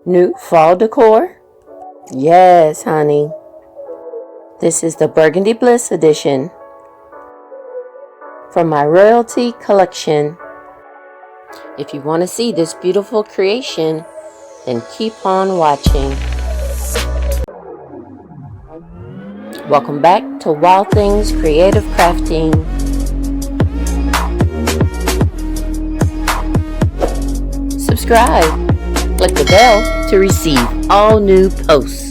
New fall decor? Yes, honey. This is the Burgandy Bliss edition from my royalty collection. If you want to see this beautiful creation, then keep on watching. Welcome back to Wild Things Creative Crafting. Subscribe. Click the bell to receive all new posts.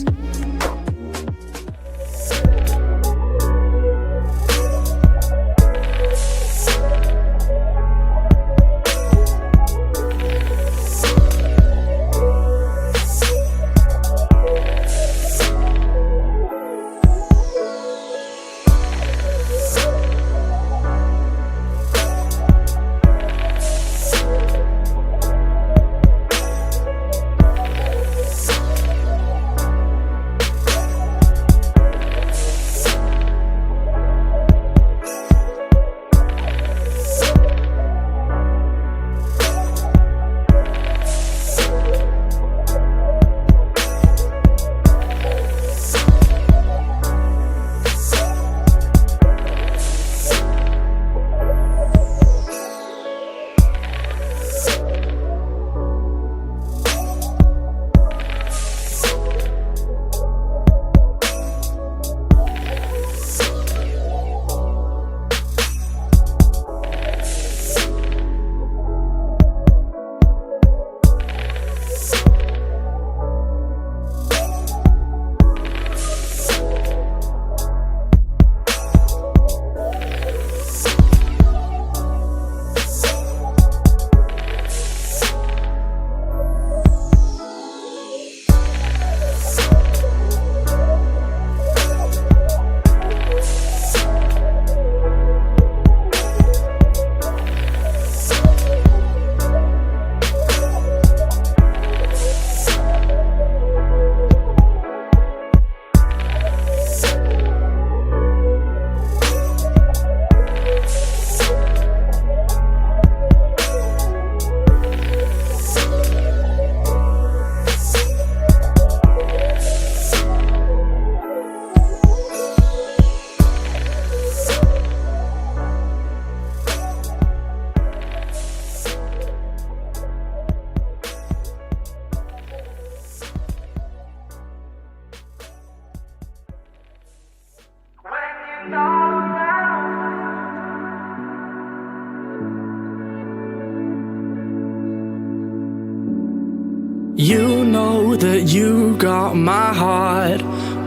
You know that you got my heart,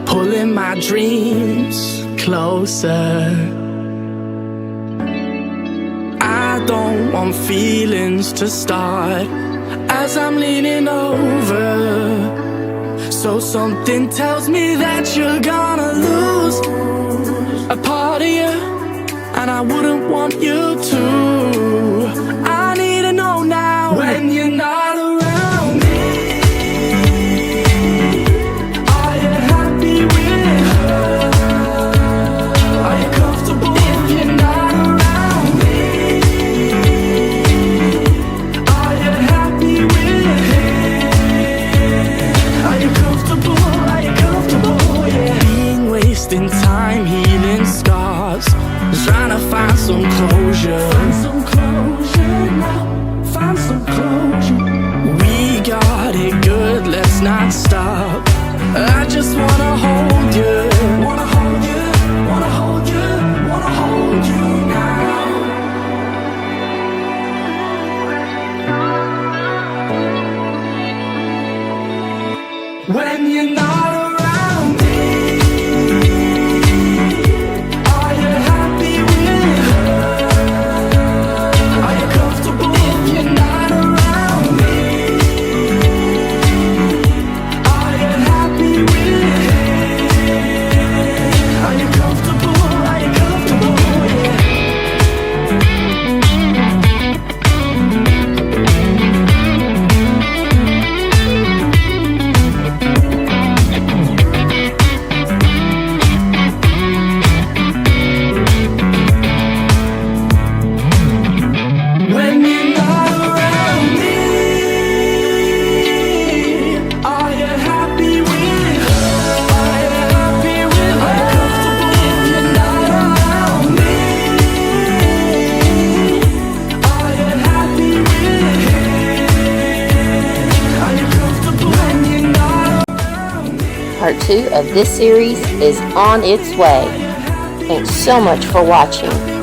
pulling my dreams closer. I don't want feelings to start as I'm leaning over. So something tells me that you're gonna lose a part of you, and I wouldn't want you to. I need to know now when you're not around. Time healing scars, trying to find some closure. Find some closure now. Find some closure. We got it good, let's not stop. I just wanna hold you. Wanna hold you. Wanna hold you. Wanna hold you now. When you're not we Part 2 of this series is on its way. Thanks so much for watching.